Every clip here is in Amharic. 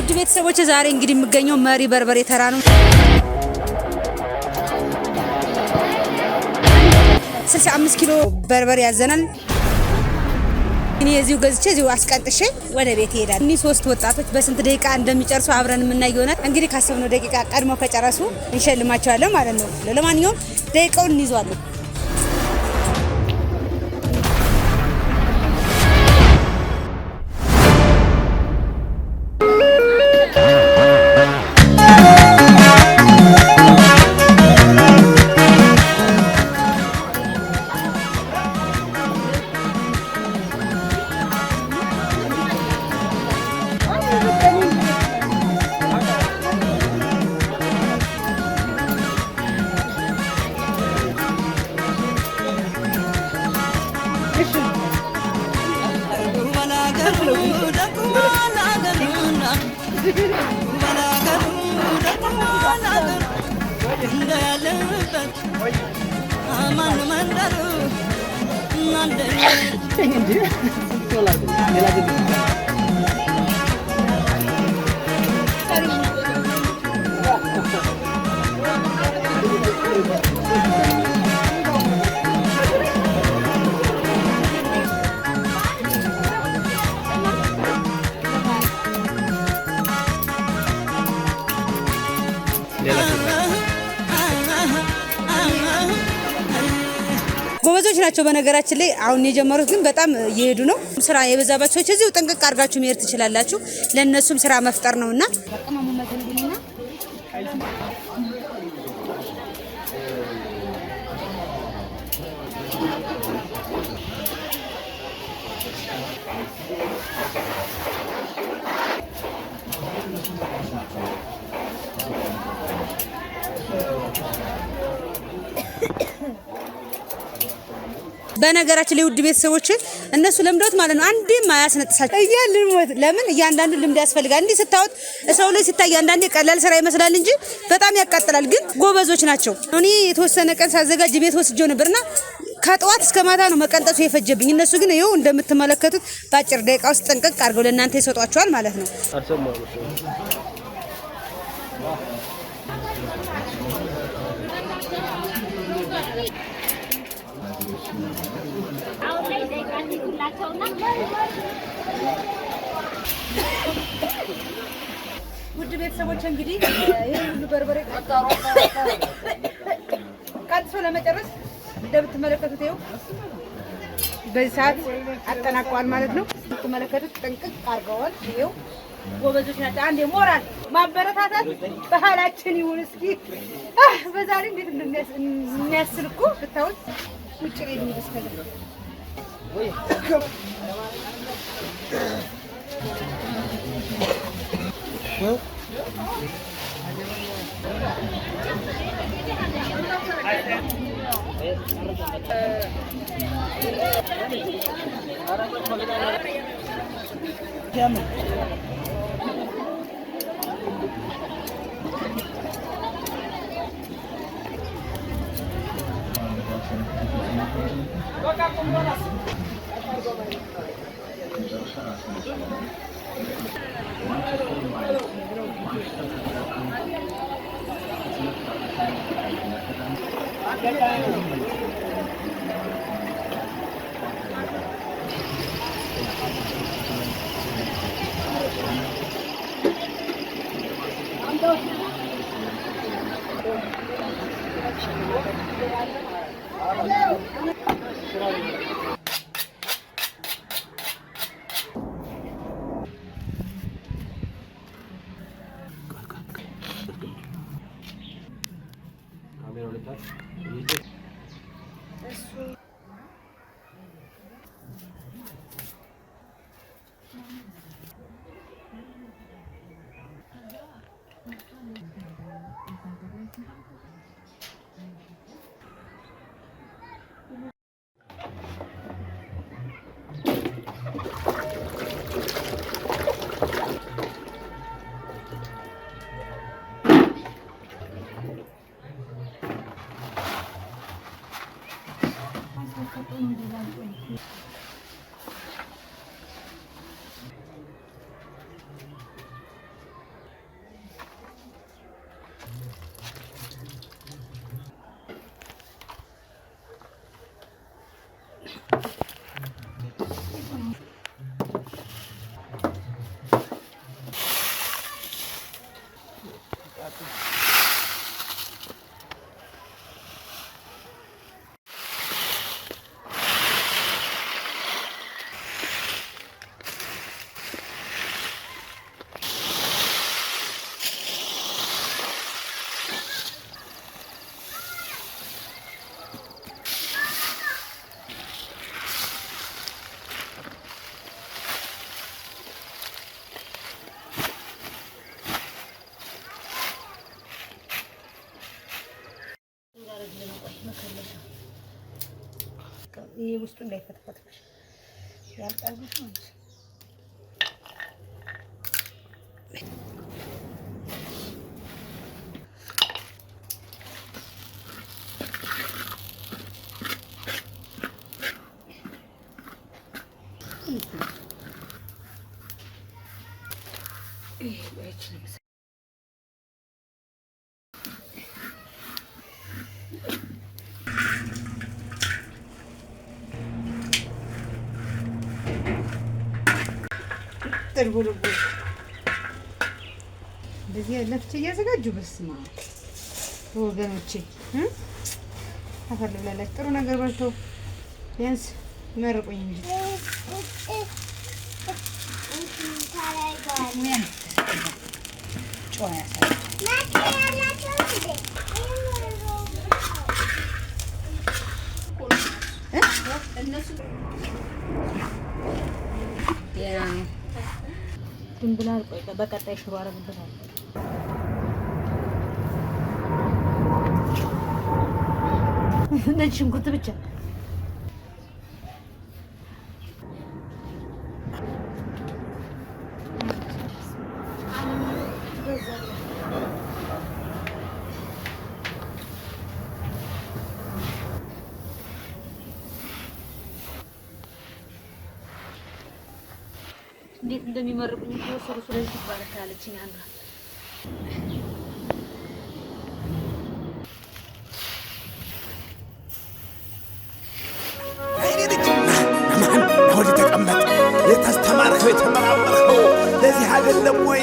ውድ ቤተሰቦች ዛሬ እንግዲህ የምገኘው መሪ በርበሬ ተራ ነው። 65 ኪሎ በርበሬ ያዘናል። እኔ እዚሁ ገዝቼ እዚሁ አስቀንጥሼ ወደ ቤት ይሄዳል። እኒ ሶስት ወጣቶች በስንት ደቂቃ እንደሚጨርሱ አብረን የምናይ ይሆናል። እንግዲህ ካሰብነው ደቂቃ ቀድሞ ከጨረሱ እንሸልማቸዋለን ማለት ነው። ለማንኛውም ደቂቃውን እንይዟለን። ጎበዞች ናቸው። በነገራችን ላይ አሁን የጀመሩት ግን በጣም እየሄዱ ነው። ስራ የበዛባቸው ሰዎች እዚሁ ጥንቅቅ አድርጋችሁ መሄድ ትችላላችሁ። ለነሱም ስራ መፍጠር ነውና በነገራችን ላይ ውድ ቤተሰቦች እነሱ ለምዶት ማለት ነው። አንዴም አያስነጥሳቸው እያልን ሞት ለምን እያንዳንዱ ልምድ ያስፈልጋል። እንዲህ ስታወት ሰው ላይ ሲታይ አንዳንዴ ቀላል ስራ ይመስላል እንጂ በጣም ያቃጥላል። ግን ጎበዞች ናቸው። እኔ የተወሰነ ቀን ሳዘጋጅ ቤት ወስጄው ነበርና ከጠዋት እስከ ማታ ነው መቀንጠሱ የፈጀብኝ። እነሱ ግን ይኸው እንደምትመለከቱት በአጭር ደቂቃ ውስጥ ጥንቅቅ አድርገው ለእናንተ ይሰጧቸዋል ማለት ነው። ውድ ቤተሰቦች እንግዲህ ይሄ ሁሉ በርበሬ ቀጥሶ ለመጨረስ እንደምትመለከቱት ይኸው በዚህ ሰዓት አጠናቀዋል ማለት ነው። የምትመለከቱት ጥንቅቅ አድርገዋል። ይኸው ጎበዞች ናቸው። አንዴ ሞራል ማበረታታት ባህላችን ይሁን። እስኪ በዛሬ እንዴት እንደሚያስል እኮ ብታዩት ውጭ ላይ የሚደስተለ ይሄ ውስጡ እንዳይፈተፈት ያልጣሉት ነው። ተርቦልቦ እንደዚህ ለፍቼ እያዘጋጁ በስማ ወገኖቼ አፈር ልብላላችሁ። ጥሩ ነገር በልተው ቢያንስ መርቁኝ እንጂ ድንብላል። ቆይ በቀጣይ ሽሮ አረግበታለሁ። ነጭ ሽንኩርት ብቻ እንዴት እንደሚመርቁኝ ተወሰሩ። ስለዚህ ትባረካለችኝ አንዷ ተቀመጥ። የተስተማርከው የተመራመርከው ለዚህ አይደለም ወይ?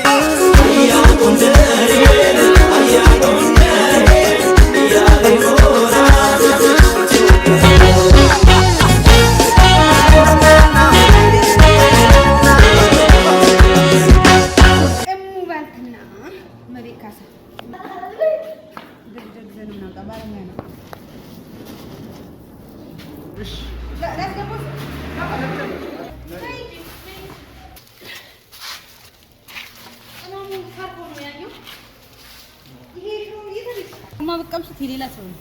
በቀምሱት የሌላ ሰው ነው።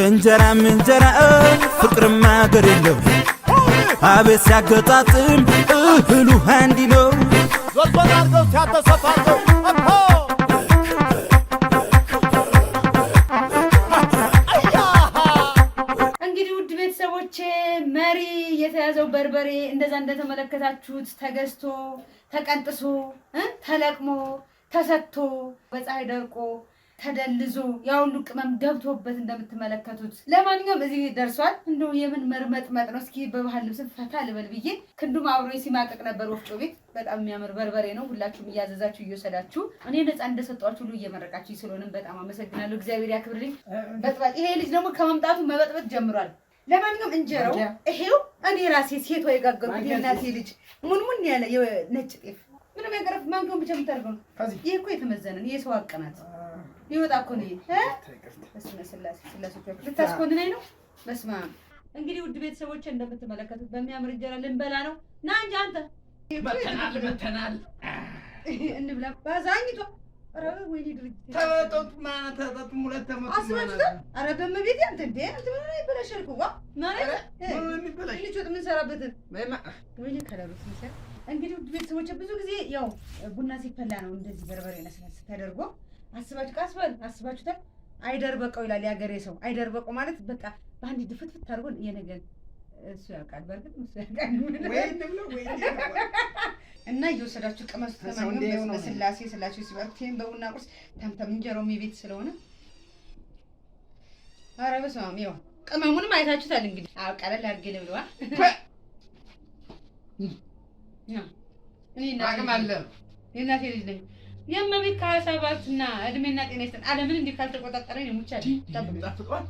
እንጀራም እንጀራ ፍቅርም አገር የለው አቤት ሲያገጣጥም እህሉ አንዲ ነው ዞልዞል አድርገው ሲያተሰፋቸው መሪ የተያዘው በርበሬ እንደዛ እንደተመለከታችሁት ተገዝቶ ተቀንጥሶ ተለቅሞ ተሰጥቶ በፀሐይ ደርቆ ተደልዞ ያ ሁሉ ቅመም ገብቶበት እንደምትመለከቱት ለማንኛውም እዚህ ደርሷል። እንደው የምን መርመጥመጥ ነው። እስኪ በባህል ልብስ ፈታ ልበል ብዬ ክንዱም አብሮ ሲማቀቅ ነበር ወፍጮ ቤት። በጣም የሚያምር በርበሬ ነው። ሁላችሁም እያዘዛችሁ እየወሰዳችሁ እኔ ነፃ እንደሰጧችሁ ሁሉ እየመረቃችሁ ስለሆነም በጣም አመሰግናለሁ። እግዚአብሔር ያክብርልኝ። በጥባጭ ይሄ ልጅ ደግሞ ከመምጣቱ መበጥበጥ ጀምሯል። ለማንኛውም እንጀራው ይሄው እኔ ራሴ ሴቷ የጋገርኩት የእናቴ ልጅ ሙንሙን ያለ የነጭ ጤፍ ምንም ያገረፍ ማንኪውን ብቻ የምታደርገው ነው። ይሄ እኮ የተመዘነ የሰው አቀናት ይወጣ እኮ ነው። በስመ ስላሴ ልታስኮንነኝ ነው። በስመ አብ። እንግዲህ ውድ ቤተሰቦቼ እንደምትመለከቱት በሚያምር እንጀራ ልንበላ ነው። ና እንጂ አንተ መተናል እንብላ ባዛኝቷ ኧረ ወይኔ ድርጅት ተጠጡ ማለት ተጠጡ ሙለት ተመጡ ማለት ኧረ በመቤት አንተ እንደ አንተ ምን ይበላሻል እኮ ማለት ምን ይበላሽ ልጅ ወጥ ምን ሰራበትን ወይኔ ከለሩት ምሳሌ። እንግዲህ ውድ ቤተሰቦቼ ብዙ ጊዜ ያው ቡና ሲፈላ ነው እንደዚህ በርበሬ ለስላሳ ተደርጎ አስባችሁ ካስበል አስባችሁታል። አይደርበቀው ይላል ያገሬ ሰው። አይደርበቀው ማለት በቃ በአንድ ድፍትፍት አድርጎ የነገር እሱ ያውቃል። በርግጥ እሱ ያውቃል ወይ እና እየወሰዳችሁ ቅመሱ። ተማምነው በስላሴ ስላችሁ ሲባርቴን በቡና ቁርስ ታምታም እንጀራው የቤት ስለሆነ ኧረ በስመ አብ። ይኸው ቅመሙንም አይታችሁታል። እንግዲህ አዎ ቀለል አድርጌ ልብለዋ እኔ እናቴ ልጅ ነኝ። የእመቤት ከ27 እድሜና ጤና ይስጠን። ዓለምን እንዲህ ካልተቆጣጠረኝ ነው ሙቻ ታፍጧል።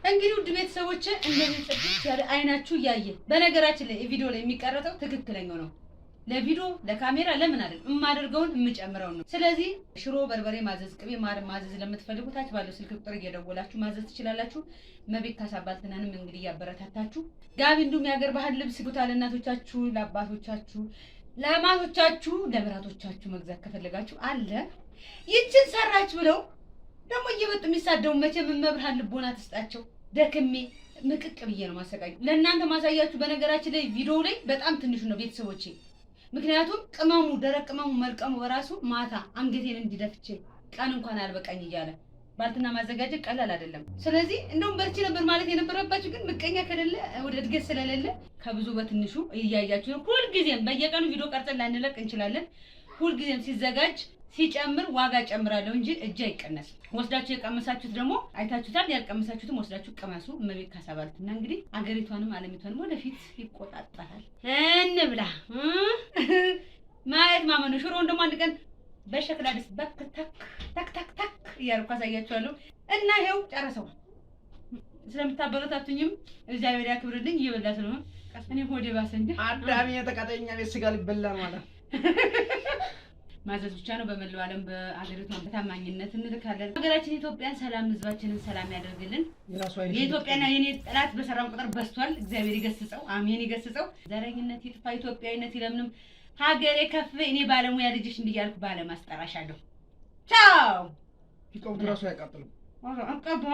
እንግዲህ ውድ ቤተሰቦቼ እንደዚህ ጽድት ያለ አይናችሁ እያየ በነገራችን ላይ ቪዲዮ ላይ የሚቀረጠው ትክክለኛው ነው። ለቪዲዮ ለካሜራ ለምን አይደል የማደርገውን የምጨምረው ነው። ስለዚህ ሽሮ፣ በርበሬ ማዘዝ፣ ቅቤ፣ ማር ማዘዝ ለምትፈልጉ ታች ባለው ስልክ ቁጥር እየደወላችሁ ማዘዝ ትችላላችሁ። እመቤት ካሳባልትናንም እንግዲህ ያበረታታችሁ ጋቢ እንዲሁም የሀገር ባህል ልብስ ቦታ ለእናቶቻችሁ፣ ለአባቶቻችሁ፣ ለማቶቻችሁ፣ ለምራቶቻችሁ መግዛት ከፈለጋችሁ አለ። ይችን ሰራች ብለው ደግሞ እየመጡ የሚሳደው መቼም መብርሃን ልቦና ትስጣቸው። ደክሜ ምቅቅ ብዬ ነው ማሰቃዩ ለእናንተ ማሳያችሁ። በነገራችን ላይ ቪዲዮ ላይ በጣም ትንሹ ነው ቤተሰቦቼ። ምክንያቱም ቅመሙ ደረቅ ቅመሙ መልቀሙ በራሱ ማታ አንገቴን እንዲደፍቼ ቀን እንኳን አልበቃኝ እያለ ባልትና ማዘጋጀት ቀላል አይደለም። ስለዚህ እንደውም በርቺ ነበር ማለት የነበረባችሁ፣ ግን ምቀኛ ከሌለ ወደ እድገት ስለሌለ ከብዙ በትንሹ እያያችሁ ነው። ሁልጊዜም በየቀኑ ቪዲዮ ቀርጸን ላንለቅ እንችላለን። ሁልጊዜም ሲዘጋጅ ሲጨምር ዋጋ ጨምራለሁ እንጂ እጅ አይቀነስ። ወስዳችሁ የቀመሳችሁት ደግሞ አይታችሁታል። ያልቀመሳችሁትም ወስዳችሁ ቀመሱ። እመቤት ካሳባልትና እንግዲህ አገሪቷንም ዓለሚቷንም ወደፊት ይቆጣጣራል። እንብላ ማየት ማመኑ። ሽሮውን ደግሞ አንድ ቀን በሸክላ ድስት ታክ ታክ ታክ ታክ እያልኩ አሳያችኋለሁ። እና ይኸው ጨረሰው። ስለምታበረታቱኝም እግዚአብሔር ያክብርልኝ። እየበላ ስለሆነ እኔ ሆዴ ባሰ እንጂ አዳሚ የተቃጠኛ ቤት ስጋ ሊበላ ማለት ማዘዝ ብቻ ነው። በመላው ዓለም በአገሪቷን በታማኝነት እንልካለን። ሀገራችን ኢትዮጵያን ሰላም፣ ህዝባችንን ሰላም ያደርግልን። የኢትዮጵያና የኔ ጠላት በሰራው ቁጥር በስቷል። እግዚአብሔር ይገስጸው፣ አሜን ይገስጸው። ዘረኝነት ይጥፋ፣ ኢትዮጵያዊነት ይለምንም፣ ሀገሬ ከፍ። እኔ ባለሙያ ልጅሽ እንዲያልኩ ባለም አስጠራሻለሁ። ቻው። ይቆም ድረሱ ያቃጥሉ አቀባ